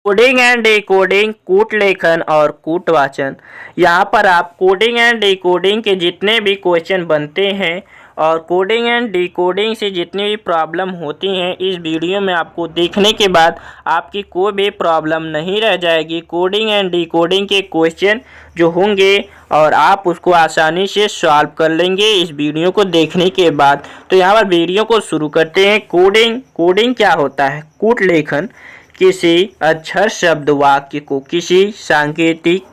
Coding and decoding, कूट लेखन और कूट वाचन। यहाँ पर आप कोडिंग एंड डिकोडिंग के जितने भी क्वेश्चन बनते हैं और कोडिंग एंड डिकोडिंग से जितनी भी प्रॉब्लम होती हैं, इस वीडियो में आपको देखने के बाद आपकी कोई भी प्रॉब्लम नहीं रह जाएगी। कोडिंग एंड डिकोडिंग के क्वेश्चन जो होंगे और आप उसको आसानी से सॉल्व कर लेंगे इस वीडियो को देखने के बाद। तो यहाँ पर वीडियो को शुरू करते हैं। कोडिंग क्या होता है? कूट लेखन, किसी अक्षर शब्द वाक्य को किसी सांकेतिक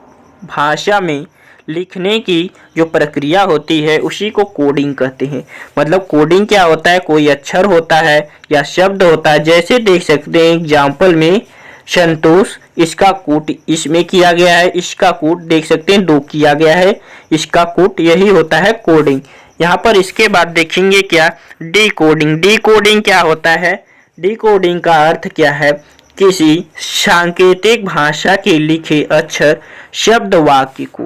भाषा में लिखने की जो प्रक्रिया होती है उसी को कोडिंग कहते हैं। मतलब कोडिंग क्या होता है? कोई अक्षर होता है या शब्द होता है। जैसे देख सकते हैं एग्जाम्पल में संतोष, इसका कूट इसमें किया गया है, इसका कूट देख सकते हैं 2 किया गया है, इसका कूट, यही होता है कोडिंग। यहाँ पर इसके बाद देखेंगे क्या डिकोडिंग। डिकोडिंग क्या होता है? डिकोडिंग का अर्थ क्या है? किसी सांकेतिक भाषा के लिखे अक्षर शब्द वाक्य को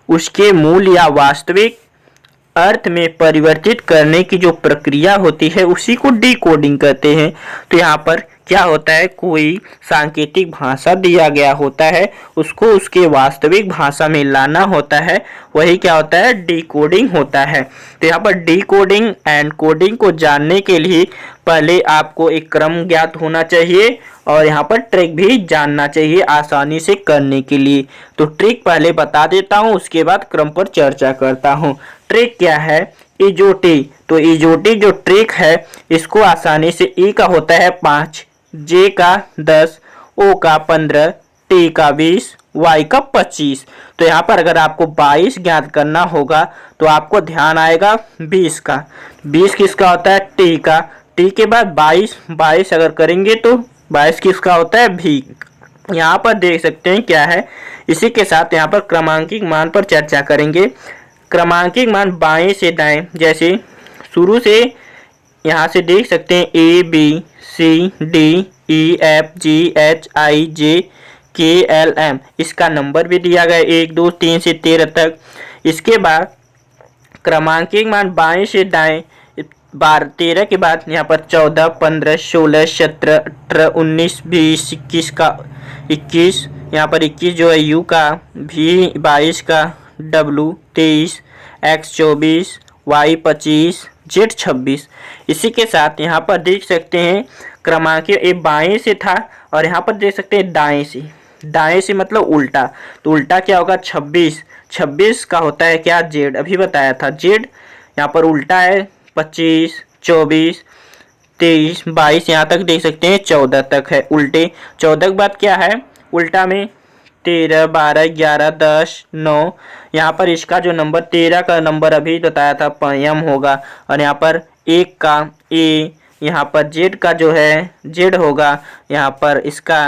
उसके मूल या वास्तविक अर्थ में परिवर्तित करने की जो प्रक्रिया होती है उसी को डिकोडिंग कहते हैं। तो यहाँ पर क्या होता है? कोई सांकेतिक भाषा दिया गया होता है, उसको उसके वास्तविक भाषा में लाना होता है, वही क्या होता है? डिकोडिंग होता है। तो यहाँ पर डिकोडिंग एंड कोडिंग को जानने के लिए पहले आपको एक क्रम ज्ञात होना चाहिए और यहाँ पर ट्रिक भी जानना चाहिए आसानी से करने के लिए। तो ट्रिक पहले बता देता हूँ, उसके बाद क्रम पर चर्चा करता हूँ। ट्रिक क्या है? इजोटी। तो इजोटी जो ट्रिक है इसको आसानी से ई का होता है 5, जे का 10, ओ का 15, टी का 20, वाई का 25। तो यहाँ पर अगर आपको 22 ज्ञात करना होगा तो आपको ध्यान आएगा 20 का। 20 किसका होता है? टी का। टी के बाद 22 अगर करेंगे तो 22 किसका होता है? भी। यहाँ पर देख सकते हैं क्या है। इसी के साथ यहाँ पर क्रमांकिक मान पर चर्चा करेंगे। क्रमांकिक मान बाएं से दाएं, जैसे शुरू से यहाँ से देख सकते हैं A B C D E F G H I J K L M, इसका नंबर भी दिया गया 1 2 3 से 13 तक। इसके बाद क्रमांकिक मान बाएं से दाएं 13 के बाद यहाँ पर 14 15 16 17 18 19 20 21 का 21, यहाँ पर 21 जो है यू का, भी 22 का, डब्लू 23, एक्स 24, वाई 25, जेड 26। इसी के साथ यहाँ पर देख सकते हैं क्रमांक ये बाएं से था और यहाँ पर देख सकते हैं दाएं से। दाएं से मतलब उल्टा, तो उल्टा क्या होगा? 26। 26 का होता है क्या? जेड। अभी बताया था जेड। यहाँ पर उल्टा है 25 24 23 22, यहाँ तक देख सकते हैं 14 तक है उल्टे। 14 के बाद क्या है उल्टा में? 13 12 11 10 9। यहाँ पर इसका जो नंबर 13 का नंबर अभी बताया था एम होगा और यहाँ पर 1 का ए, यहाँ पर जेड का जो है जेड होगा, यहाँ पर इसका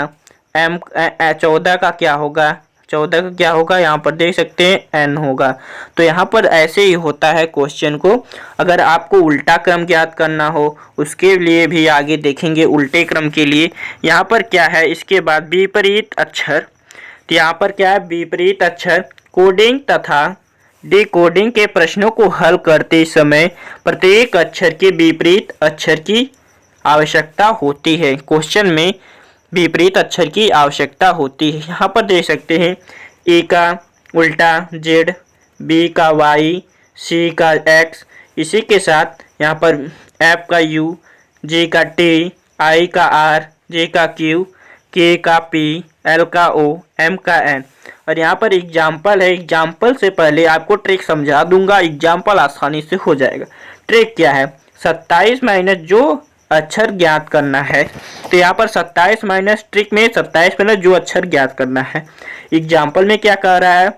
एम 14 का क्या होगा? 14 का क्या होगा? यहाँ पर देख सकते हैं एन होगा। तो यहाँ पर ऐसे ही होता है क्वेश्चन को। अगर आपको उल्टा क्रम ज्ञात करना हो उसके लिए भी आगे देखेंगे उल्टे क्रम के लिए। यहाँ पर क्या है? इसके बाद विपरीत अक्षर। तो यहाँ पर क्या है? विपरीत अक्षर। कोडिंग तथा डिकोडिंग के प्रश्नों को हल करते समय प्रत्येक अक्षर के विपरीत अक्षर की आवश्यकता होती है। क्वेश्चन में विपरीत अक्षर की आवश्यकता होती है। यहाँ पर देख सकते हैं ए का उल्टा जेड, बी का वाई, सी का एक्स, इसी के साथ यहाँ पर एफ का यू, जी का टी, आई का आर, जे का क्यू, के का पी, एल का ओ, एम का एन। और यहाँ पर एग्जाम्पल है। एग्जाम्पल से पहले आपको ट्रिक समझा दूंगा, एग्जाम्पल आसानी से हो जाएगा। ट्रिक क्या है? 27 माइनस जो अक्षर ज्ञात करना है। तो यहाँ पर 27 माइनस ट्रिक में 27 माइनस जो अक्षर ज्ञात करना है। एग्जाम्पल में क्या कह रहा है?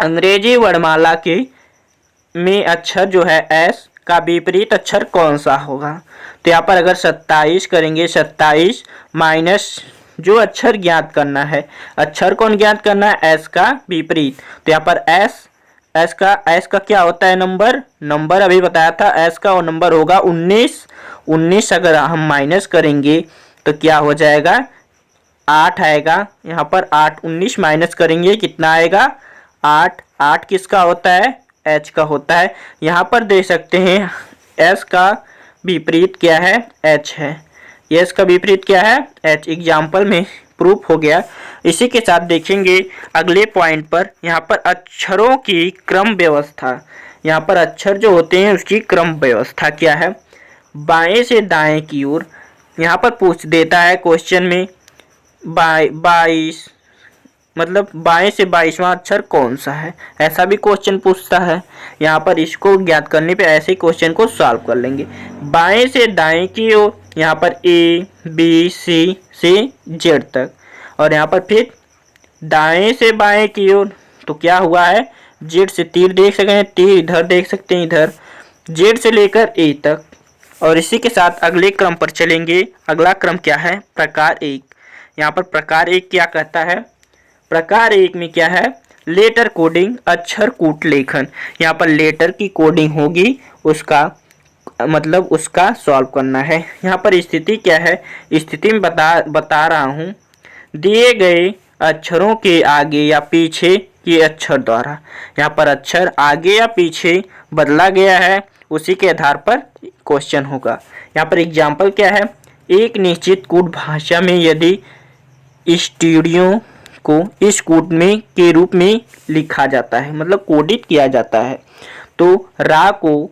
अंग्रेजी वर्णमाला के में अक्षर जो है एस का विपरीत अक्षर कौन सा होगा? तो यहाँ पर अगर 27 करेंगे, 27 माइनस जो अक्षर ज्ञात करना है, अक्षर कौन ज्ञात करना है? एस का विपरीत। तो यहाँ पर एस का क्या होता है? नंबर अभी बताया था एस का, और नंबर होगा 19। अगर हम माइनस करेंगे तो क्या हो जाएगा? 8 आएगा। यहाँ पर 8 19 माइनस करेंगे कितना आएगा? 8। 8 किसका होता है? एच का होता है। यहाँ पर देख सकते हैं एस का विपरीत क्या है? एच है। एस का विपरीत क्या है? एच। एग्जाम्पल में प्रूफ हो गया। इसी के साथ देखेंगे अगले पॉइंट पर, यहाँ पर अक्षरों की क्रम व्यवस्था। यहाँ पर अक्षर जो होते हैं उसकी क्रम व्यवस्था क्या है। बाएं से दाएं की ओर यहाँ पर पूछ देता है क्वेश्चन में 22 मतलब बाएं से 22वां अक्षर कौन सा है, ऐसा भी क्वेश्चन पूछता है। यहाँ पर इसको ज्ञात करने पे ऐसे क्वेश्चन को सॉल्व कर लेंगे। बाएं से दाएं की ओर यहाँ पर A B C से Z तक, और यहाँ पर फिर दाएं से बाएं की ओर तो क्या हुआ है, Z से तीर देख सकते हैं, तीर इधर देख सकते हैं, इधर Z से लेकर A तक। और इसी के साथ अगले क्रम पर चलेंगे। अगला क्रम क्या है, प्रकार 1। यहाँ पर प्रकार 1 क्या कहता है, प्रकार 1 में क्या है, लेटर कोडिंग अक्षर कूट लेखन। यहाँ पर लेटर की कोडिंग होगी, उसका मतलब उसका सॉल्व करना है। यहाँ पर स्थिति क्या है, स्थिति में बता रहा हूँ, दिए गए अक्षरों के आगे या पीछे के अक्षर द्वारा, यहाँ पर अक्षर आगे या पीछे बदला गया है, उसी के आधार पर क्वेश्चन होगा। यहाँ पर एग्जाम्पल क्या है, एक निश्चित कूट भाषा में यदि स्टूडियो को इस कूट में के रूप में लिखा जाता है, मतलब कोडित किया जाता है, तो रा को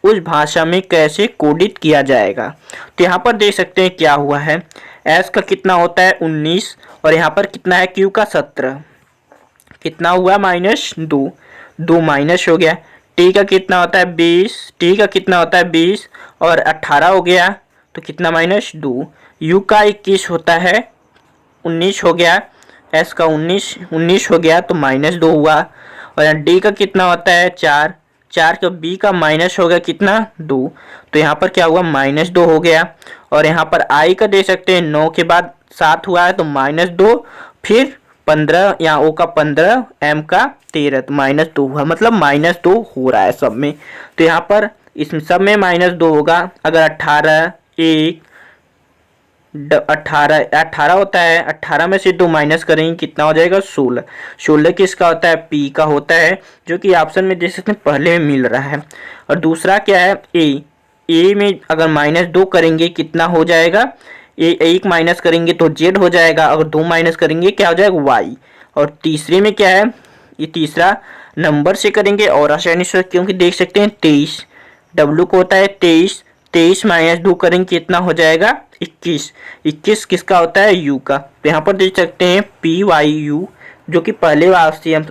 उस भाषा में कैसे कोडित किया जाएगा। तो यहाँ पर देख सकते हैं क्या हुआ है, एस का कितना होता है 19, और यहाँ पर कितना है क्यू का 17, कितना हुआ -2, 2 माइनस हो गया। टी का कितना होता है 20, टी का कितना होता है 20 और 18 हो गया, तो कितना -2। यू का 21 होता है 19 हो गया, एस का 19 हो गया तो -2 हुआ। और यहाँ डी का कितना होता है 4, 4 का बी का माइनस हो गया कितना 2, तो यहाँ पर क्या हुआ -2 हो गया। और यहाँ पर आई का दे सकते हैं 9 के बाद 7 हुआ है तो -2, फिर 15, यहाँ ओ का 15, एम का 13 तो -2 हुआ, मतलब -2 हो रहा है सब में। तो यहाँ पर इस सब में -2 होगा। अगर 18 होता है, 18 में से 2 माइनस करेंगे कितना हो जाएगा 16। 16 किसका होता है, पी का होता है, जो कि ऑप्शन में देख सकते हैं पहले में मिल रहा है। और दूसरा क्या है ए में अगर -2 करेंगे कितना हो जाएगा, 1 माइनस करेंगे तो जेड हो जाएगा, अगर 2 माइनस करेंगे क्या हो जाएगा वाई। और तीसरे में क्या है, ये तीसरा नंबर से करेंगे और आसानी से, क्योंकि देख सकते हैं 23 डब्ल्यू को होता है 23, 23 -2 करेंगे कितना हो जाएगा 21, 21 किसका होता है यू का। तो यहाँ पर देख सकते हैं पी वाई यू, जो कि पहले वाला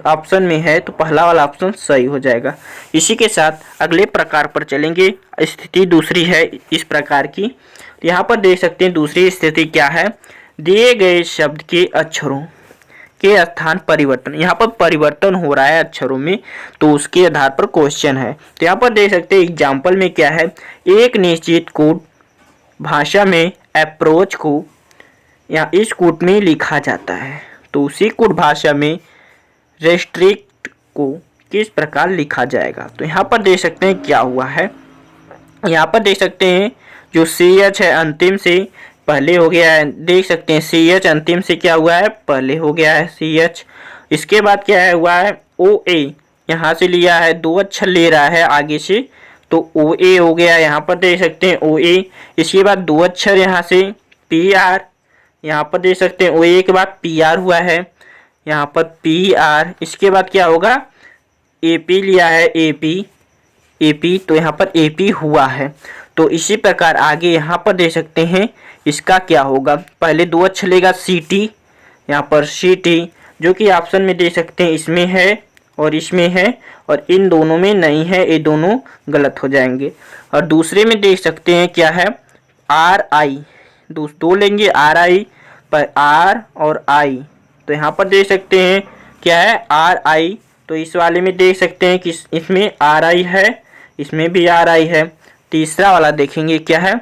ऑप्शन में है, तो पहला वाला ऑप्शन सही हो जाएगा। इसी के साथ अगले प्रकार पर चलेंगे। स्थिति दूसरी है इस प्रकार की, तो यहाँ पर देख सकते हैं दूसरी स्थिति क्या है, दिए गए शब्द के अक्षरों के स्थान परिवर्तन। यहाँ पर परिवर्तन हो रहा है अक्षरों में, तो उसके आधार पर क्वेश्चन है। तो यहाँ पर देख सकते हैं एग्जाम्पल में क्या है, एक निश्चित कोड भाषा में अप्रोच को यहाँ इस कोड में लिखा जाता है, तो उसी कोड भाषा में रेस्ट्रिक्ट को किस प्रकार लिखा जाएगा। तो यहाँ पर देख सकते हैं क्या हुआ है, यहाँ पर देख सकते हैं जो सी एच है अंतिम से पहले हो गया है, देख सकते हैं सी एच अंतिम से क्या हुआ है पहले हो गया है सी एच। इसके बाद क्या है हुआ है ओ ए, यहाँ से लिया है 2 अक्षर ले रहा है आगे से, तो ओ ए हो गया, यहाँ पर देख सकते हैं ओ ए। इसके बाद 2 अक्षर यहाँ से पी आर, यहाँ पर देख सकते हैं ओ ए के बाद पी आर हुआ है, यहाँ पर पी आर। इसके बाद क्या होगा ए पी लिया है ए पी, तो यहाँ पर ए पी हुआ है। तो इसी प्रकार आगे यहाँ पर देख सकते हैं इसका क्या होगा, पहले 2 अक्षर लेगा सी टी, यहाँ पर सी टी, जो कि ऑप्शन में देख सकते हैं इसमें है और इसमें है, और इन दोनों में नहीं है, ये दोनों गलत हो जाएंगे। और दूसरे में देख सकते हैं क्या है आर आई, 2 लेंगे आर आई पर आर और आई, तो यहाँ पर देख सकते हैं क्या है आर आई, तो इस वाले में देख सकते हैं कि इसमें आर आई है, इसमें भी आर आई है। तीसरा वाला देखेंगे क्या है,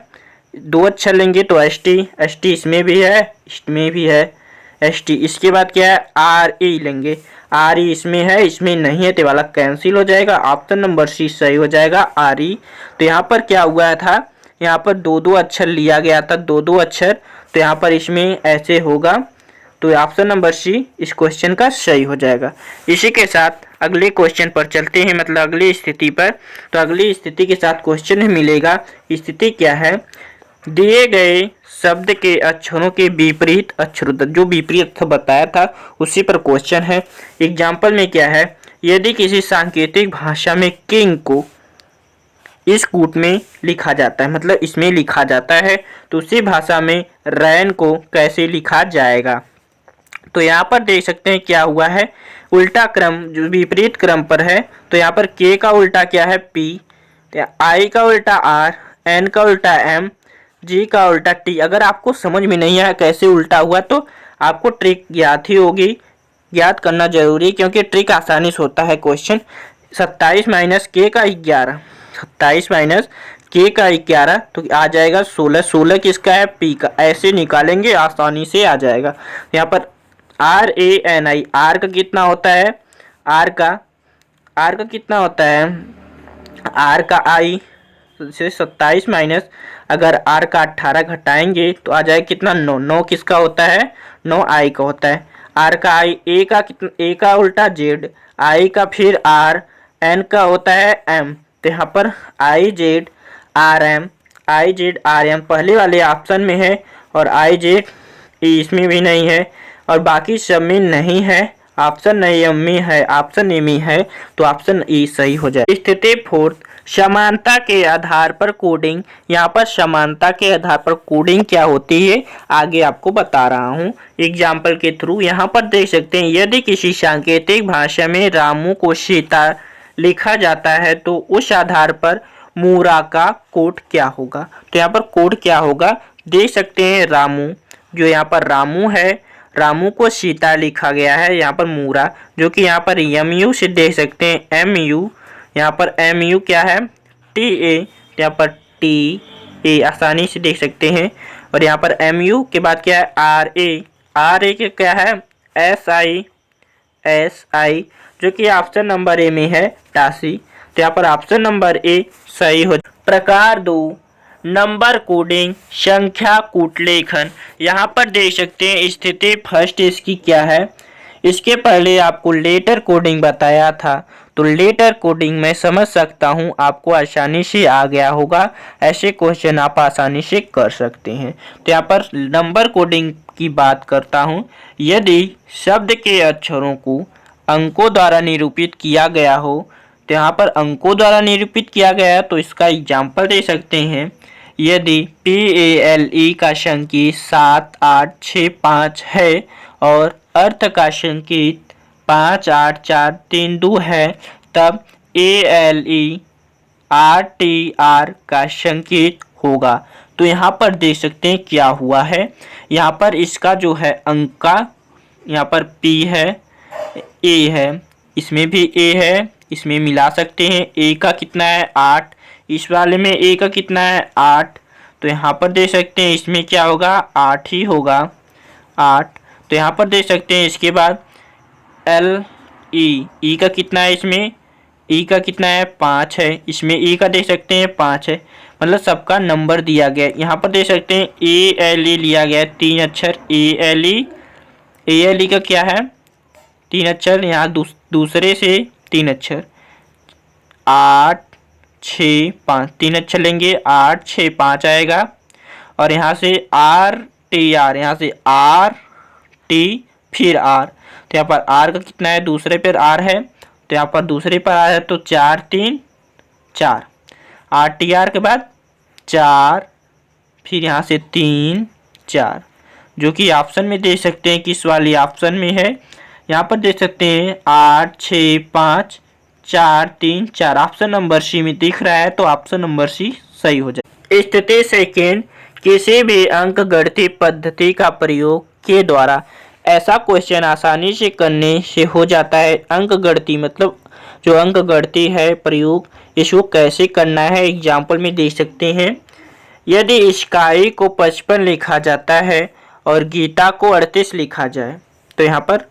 2 अक्षर लेंगे तो एस टी इसमें भी है, इसमें भी है एस टी। इसके बाद क्या है आर ई लेंगे, आर ई इसमें है, इसमें नहीं है, तो वाला कैंसिल हो जाएगा, ऑप्शन नंबर सी सही हो जाएगा आर ई। तो यहाँ पर क्या हुआ था, यहाँ पर 2 अक्षर लिया गया था, 2 अक्षर, तो यहाँ पर इसमें ऐसे होगा, तो ऑप्शन नंबर सी इस क्वेश्चन का सही हो जाएगा। इसी के साथ अगले क्वेश्चन पर चलते हैं, मतलब अगली स्थिति पर। तो अगली स्थिति के साथ क्वेश्चन मिलेगा, स्थिति क्या है, दिए गए शब्द के अक्षरों के विपरीत अक्षर, जो विपरीत अक्षर बताया था उसी पर क्वेश्चन है। एग्जाम्पल में क्या है, यदि किसी सांकेतिक भाषा में किंग को इस कूट में लिखा जाता है, मतलब इसमें लिखा जाता है, तो उसी भाषा में रैन को कैसे लिखा जाएगा। तो यहाँ पर देख सकते हैं क्या हुआ है, उल्टा क्रम जो विपरीत क्रम पर है। तो यहाँ पर के का उल्टा क्या है पी, आई का उल्टा आर, एन का उल्टा एम, जी का उल्टा टी। अगर आपको समझ में नहीं आया कैसे उल्टा हुआ तो आपको ट्रिक ज्ञात ही होगी, ज्ञात करना जरूरी, क्योंकि ट्रिक आसानी से होता है क्वेश्चन। 27 माइनस के का 11, 27 माइनस के का 11 तो आ जाएगा 16, 16 किसका है पी का, ऐसे निकालेंगे आसानी से आ जाएगा। यहाँ पर R A N I, R का कितना होता है, आर का कितना होता है, आर का आई से 27 माइनस अगर आर का 18 घटाएंगे तो आ जाएगा कितना 9, 9 किसका होता है, 9 आई का होता है। आर का आई, ए का कितना, ए का उल्टा जेड, आई का फिर आर, एन का होता है एम। तो यहाँ पर I Z R M, I Z R M पहले वाले ऑप्शन में है और आई जेड इसमें भी नहीं है और बाकी सब में नहीं है, ऑप्शन नहीं में है, ऑप्शन ए में है, तो ऑप्शन ई सही हो जाए। स्थिति 4, समानता के आधार पर कोडिंग। यहाँ पर समानता के आधार पर कोडिंग क्या होती है आगे आपको बता रहा हूँ एग्जाम्पल के थ्रू। यहाँ पर देख सकते हैं यदि किसी सांकेतिक भाषा में रामू को सीता लिखा जाता है तो उस आधार पर मूरा का कोड क्या होगा। तो यहाँ पर कोड क्या होगा देख सकते हैं, रामू जो यहाँ पर रामू है, रामू को सीता लिखा गया है, यहाँ पर मूरा जो कि यहाँ पर एम यू से देख सकते हैं, एम यू, यहाँ पर एम यू क्या है टी ए, यहाँ पर टी ए आसानी से देख सकते हैं। और यहाँ पर एम यू के बाद क्या है आर ए, आर ए के क्या है एस आई, एस आई जो कि ऑप्शन नंबर ए में है टासी। तो यहाँ पर ऑप्शन नंबर ए सही हो। प्रकार 2, नंबर कोडिंग, संख्या कूटलेखन। यहाँ पर देख सकते हैं स्थिति फर्स्ट इसकी क्या है, इसके पहले आपको लेटर कोडिंग बताया था, तो लेटर कोडिंग मैं समझ सकता हूँ आपको आसानी से आ गया होगा, ऐसे क्वेश्चन आप आसानी से कर सकते हैं। तो यहाँ पर नंबर कोडिंग की बात करता हूँ, यदि शब्द के अक्षरों को अंकों द्वारा निरूपित किया गया हो, तो यहाँ पर अंकों द्वारा निरूपित किया गया है तो इसका एग्जाम्पल दे सकते हैं। यदि PALE का संकेत 7 8 6 5 है और अर्थ का संकेत 5 8 4 3 2 है, तब ALE RTR का संकेत होगा। तो यहाँ पर देख सकते हैं क्या हुआ है, यहाँ पर इसका जो है अंक का यहाँ पर P है, A है, इसमें भी A है, इसमें मिला सकते हैं। A का कितना है 8, इस वाले में A का कितना है 8, तो यहाँ पर देख सकते हैं इसमें क्या होगा 8 ही होगा 8। तो यहाँ पर देख सकते हैं इसके बाद E का कितना है, इसमें E का कितना है 5 है, इसमें E का देख सकते हैं 5 है, मतलब सबका नंबर दिया गया है। यहाँ पर देख सकते हैं ALE लिया गया है 3 अक्षर, ALE का क्या है 3 अक्षर, यहाँ दूसरे से 3 अक्षर 8 6 5, 3 अक्षर लेंगे 8 6 5 आएगा। और यहाँ से RTR, यहाँ से RT फिर R, तो यहाँ पर R का कितना है दूसरे पर R है, तो यहाँ पर दूसरे पर R है तो 4 3 4, RTR के बाद 4 फिर यहाँ से 3 4, जो कि ऑप्शन में देख सकते हैं किस वाली ऑप्शन में है। यहाँ पर देख सकते हैं 8 6 5 4 3 4, ऑप्शन नंबर सी में दिख रहा है, तो ऑप्शन नंबर सी सही हो जाए। स्थिति सेकेंड, किसी भी अंक गणितीय पद्धति का प्रयोग के द्वारा। ऐसा क्वेश्चन आसानी से करने से हो जाता है। अंक गणितीय मतलब जो अंक गणितीय है प्रयोग, इसको कैसे करना है एग्जाम्पल में देख सकते हैं। यदि इकाई को 55 लिखा जाता है और गीता को 38 लिखा जाए, तो यहाँ पर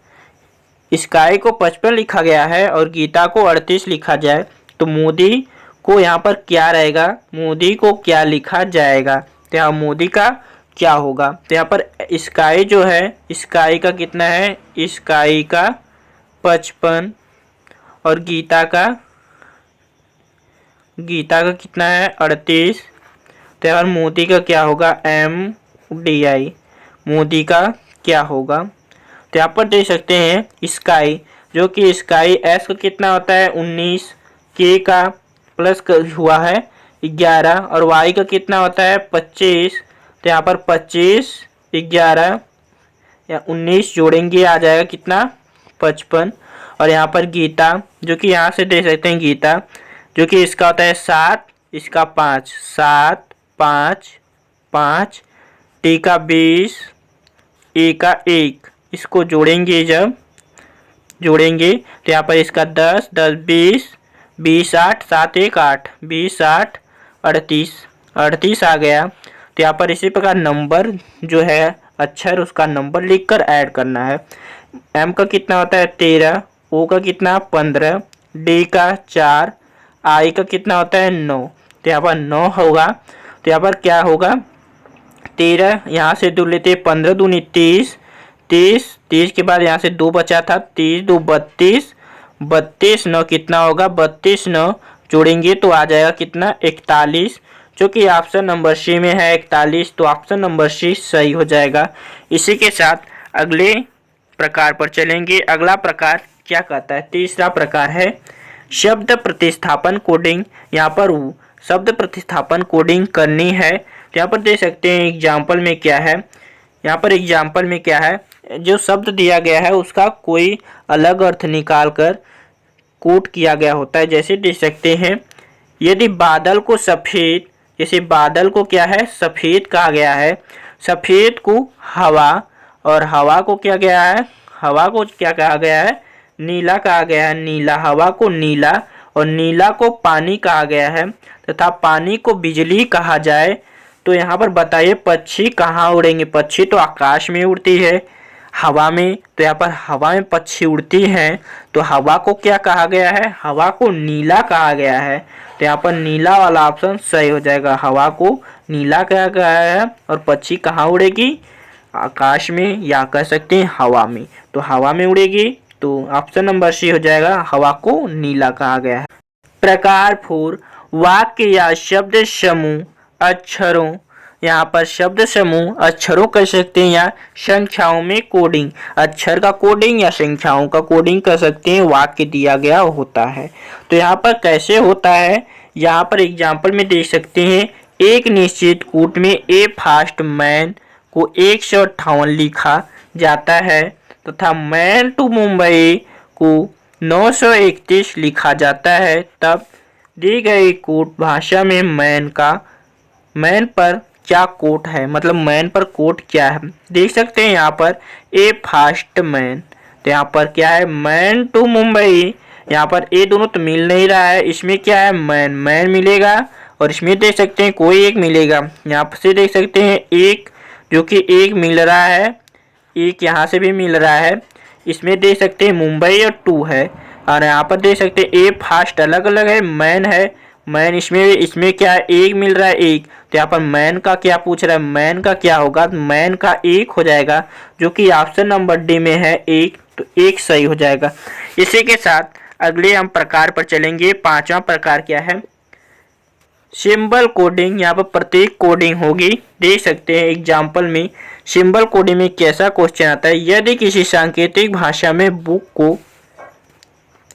इकाई को 55 लिखा गया है और गीता को 38 लिखा जाए, तो मोदी को यहाँ पर क्या रहेगा, मोदी को क्या लिखा जाएगा, तो यहाँ मोदी का क्या होगा। तो यहाँ पर इकाई जो है, इकाई का कितना है, इकाई का 55 और गीता का कितना है 38, तो यहाँ मोदी का क्या होगा DI मोदी का क्या होगा। तो यहाँ पर देख सकते हैं स्काई, जो कि स्काई S का कितना होता है 19, K का प्लस हुआ है 11 और Y का कितना होता है 25। तो यहाँ पर 25 11 या 19 जोड़ेंगे आ जाएगा कितना 55। और यहाँ पर गीता, जो कि यहाँ से देख सकते हैं गीता, जो कि इसका होता है 7, इसका 5, 7 5 5, T का 20, A का 1, इसको जोड़ेंगे जब जोड़ेंगे तो यहाँ पर इसका 10 10 20 20 8 7 1 8 20 8 38 38 आ गया। तो यहाँ पर इसी प्रकार नंबर जो है अक्षर उसका नंबर लिखकर ऐड करना है। M का कितना होता है 13, O का कितना 15, D का 4, I का कितना होता है 9। तो यहाँ पर 9 होगा। तो यहाँ पर क्या होगा 13 यहाँ से 2 लेते 15 दूनी 30, 30 के बाद यहाँ से 2 बचा था 30 2 32, 32 9 कितना होगा 32 9 जोड़ेंगे तो आ जाएगा कितना 41, जो कि ऑप्शन नंबर सी में है 41। तो ऑप्शन नंबर सी सही हो जाएगा। इसी के साथ अगले प्रकार पर चलेंगे। अगला प्रकार क्या कहता है, तीसरा प्रकार है शब्द प्रतिस्थापन कोडिंग। यहाँ पर शब्द प्रतिस्थापन कोडिंग करनी है। तो यहाँ पर देख सकते हैं एग्जाम्पल में क्या है। यहाँ पर एग्जाम्पल में क्या है, जो शब्द दिया गया है उसका कोई अलग अर्थ निकाल कर कोड किया गया होता है। जैसे देख सकते हैं यदि बादल को सफ़ेद, जैसे बादल को क्या है सफ़ेद कहा गया है, सफ़ेद को हवा और हवा को क्या गया है, हवा को क्या कहा गया है नीला कहा गया है, नीला हवा को नीला और नीला को पानी कहा गया है तथा पानी को बिजली कहा जाए। तो यहाँ पर बताइए पक्षी कहाँ उड़ेंगे, पक्षी तो आकाश में उड़ती है हवा में। तो यहाँ पर हवा में पक्षी उड़ती हैं तो हवा को क्या कहा गया है, हवा को नीला कहा गया है। तो यहाँ पर नीला वाला ऑप्शन सही हो जाएगा, हवा को नीला कहा गया है और पक्षी कहाँ उड़ेगी आकाश में या कह सकते हैं हवा में। तो हवा में उड़ेगी तो ऑप्शन नंबर सी हो जाएगा, हवा को नीला कहा गया है। प्रकार 4 वाक्य या शब्द समूह अक्षरों, यहाँ पर शब्द समूह अक्षरों कह सकते हैं या संख्याओं में कोडिंग, अक्षर का कोडिंग या संख्याओं का कोडिंग कर सकते हैं, वाक्य दिया गया होता है। तो यहाँ पर कैसे होता है, यहाँ पर एग्जाम्पल में देख सकते हैं एक निश्चित कूट में ए फास्ट मैन को 158 लिखा जाता है तथा मैन टू मुंबई को 931 लिखा जाता है। तब दी गई कोट भाषा में मैन पर क्या कोट है, मतलब मैन पर कोट क्या है। देख सकते हैं यहाँ पर ए फास्ट मैन, तो यहाँ पर क्या है मैन टू मुंबई, यहाँ पर ए दोनों तो मिल नहीं रहा है, इसमें क्या है मैन मिलेगा और इसमें देख सकते हैं कोई एक मिलेगा। यहाँ से देख सकते हैं एक जो कि एक मिल रहा है, एक यहाँ से भी मिल रहा है, इसमें देख सकते हैं मुंबई और 2 है और यहाँ पर देख सकते हैं ए फास्ट अलग अलग है, मैन है मैन इसमें क्या है एक मिल रहा है एक। तो यहाँ पर मैन का क्या पूछ रहा है, मैन का क्या होगा, मैन का एक हो जाएगा जो कि ऑप्शन नंबर डी में है एक, तो एक सही हो जाएगा। इसी के साथ अगले हम प्रकार पर चलेंगे। पांचवा प्रकार क्या है सिंबल कोडिंग। यहाँ पर प्रत्येक कोडिंग होगी, देख सकते हैं एग्जाम्पल में सिंबल कोडिंग में कैसा क्वेश्चन आता है। यदि किसी सांकेतिक भाषा में बुक को,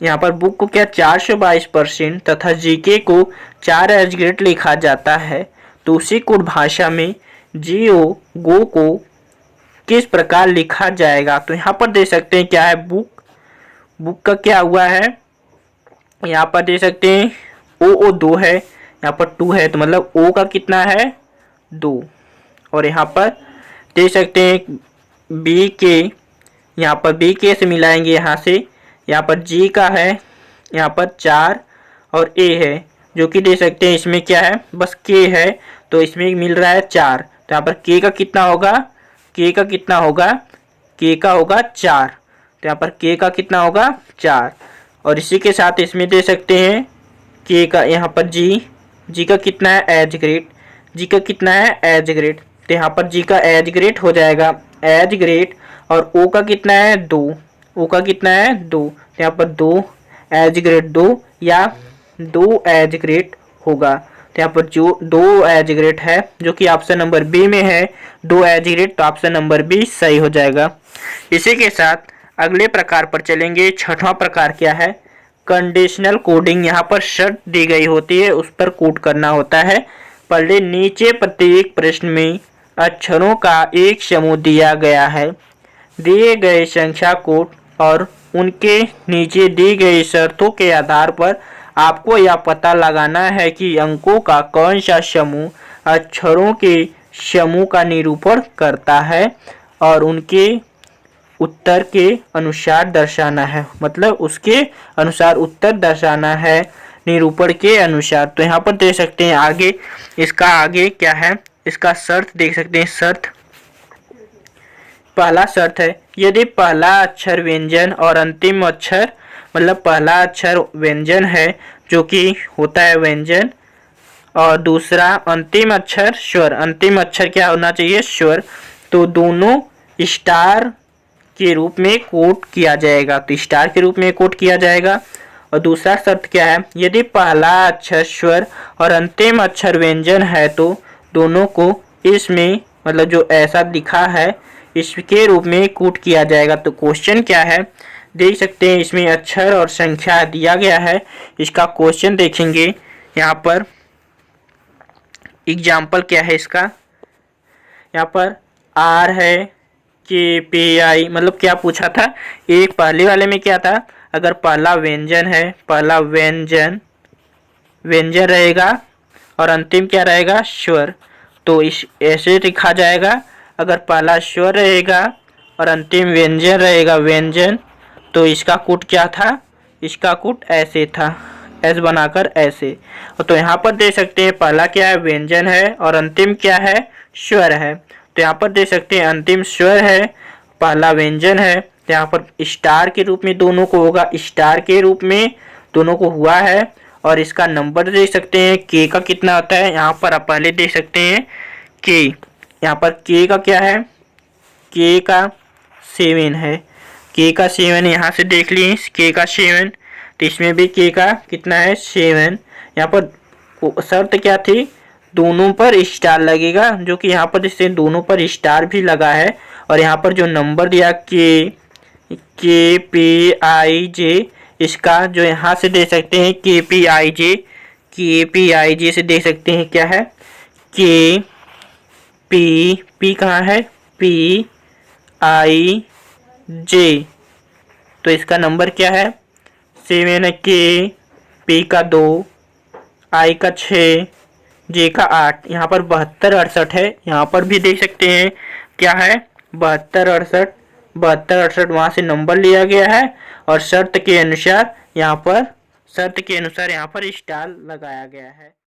यहाँ पर बुक को क्या 422% तथा जीके को 4 एजग्रेड लिखा जाता है तो उसी कोड भाषा में गो को किस प्रकार लिखा जाएगा। तो यहाँ पर देख सकते हैं क्या है बुक का क्या हुआ है, यहाँ पर देख सकते हैं ओ 2 है, यहाँ पर 2 है तो मतलब ओ का कितना है 2 और यहाँ पर देख सकते हैं बी के, यहाँ पर बी के से मिलाएंगे यहाँ से, यहाँ पर जी का है यहाँ पर 4 और ए है जो कि देख सकते हैं इसमें क्या है बस के है तो इसमें मिल रहा है 4। तो यहाँ पर के का कितना होगा, के का कितना होगा, के का होगा 4, तो यहाँ पर के का कितना होगा 4। और इसी के साथ इसमें दे सकते हैं के का, यहाँ पर जी का कितना है एज ग्रेड, जी का कितना है एज ग्रेड, तो यहाँ पर जी का एज ग्रेड हो जाएगा एज ग्रेड और ओ का कितना है 2, ओ का कितना है 2, तो यहाँ पर 2 एज ग्रेड 2 या 2 एज ग्रेड होगा। तो तो यहाँ पर जो 2 एज ग्रेड है जो कि ऑप्शन नंबर बी में है, 2 एज ग्रेड, तो ऑप्शन नंबर बी सही हो जाएगा। इसी के साथ अगले प्रकार पर चलेंगे। छठवां प्रकार क्या है? Conditional coding. यहाँ पर शर्त दी गई होती है, उस पर कोड करना होता है। पहले नीचे प्रत्येक प्रश्न में अक्षरों का एक समूह दिया गया है। दिए गए संख्या कोड और उनके नीचे दी गई शर्तों के आधार पर आपको यह पता लगाना है कि अंकों का कौन सा समूह अक्षरों के समूह का निरूपण करता है और उनके उत्तर के अनुसार दर्शाना है। मतलब उसके अनुसार उत्तर दर्शाना है, निरूपण के अनुसार। तो यहाँ पर देख सकते हैं आगे, इसका आगे क्या है, इसका शर्त देख सकते हैं। शर्त, पहला शर्त है यदि पहला अक्षर व्यंजन और अंतिम अक्षर, मतलब पहला अक्षर व्यंजन है जो कि होता है व्यंजन, और दूसरा अंतिम अक्षर स्वर। अंतिम अक्षर क्या होना चाहिए? स्वर। तो दोनों स्टार के रूप में कोड किया जाएगा, तो स्टार के रूप में कोड किया जाएगा। और दूसरा शर्त क्या है? यदि पहला अक्षर स्वर और अंतिम अक्षर व्यंजन है तो दोनों को इसमें, मतलब जो ऐसा लिखा है इसके रूप में कोड किया जाएगा। तो क्वेश्चन क्या है देख सकते हैं, इसमें अक्षर और संख्या दिया गया है। इसका क्वेश्चन देखेंगे। यहाँ पर एग्जाम्पल क्या है इसका, यहाँ पर आर है, KPI, मतलब क्या पूछा था, एक पहले वाले में क्या था, अगर पहला व्यंजन है, पहला व्यंजन रहेगा और अंतिम क्या रहेगा? स्वर। तो इस ऐसे लिखा जाएगा, अगर पहला स्वर रहेगा और अंतिम व्यंजन रहेगा व्यंजन, तो इसका कोड क्या था? इसका कोड ऐसे था, एस बनाकर ऐसे। तो यहाँ पर देख सकते हैं पहला क्या है? व्यंजन है, और अंतिम क्या है? स्वर है। तो यहाँ पर देख सकते हैं अंतिम स्वर है, पहला व्यंजन है। तो यहाँ पर स्टार के रूप में दोनों को होगा, स्टार के रूप में दोनों को हुआ है। और इसका नंबर देख सकते हैं के का कितना होता है। यहाँ पर आप पहले देख सकते हैं के, यहाँ पर के का क्या है? के का 7 है, के का 7 यहाँ से देख लिए, के का 7, तो इसमें भी के का कितना है? 7। यहाँ पर शर्त क्या थी? दोनों पर स्टार लगेगा, जो कि यहाँ पर जैसे दोनों पर स्टार भी लगा है। और यहाँ पर जो नंबर दिया KPIJ, इसका जो यहाँ से देख सकते हैं KPIJ से देख सकते हैं क्या है? P कहाँ है? PIJ, तो इसका नंबर क्या है? 7 है। P का 2, I का 6, J का 8। यहाँ पर 72 68 है। यहाँ पर भी देख सकते हैं क्या है? 72 68 वहाँ से नंबर लिया गया है और शर्त के अनुसार यहाँ पर स्टार लगाया गया है।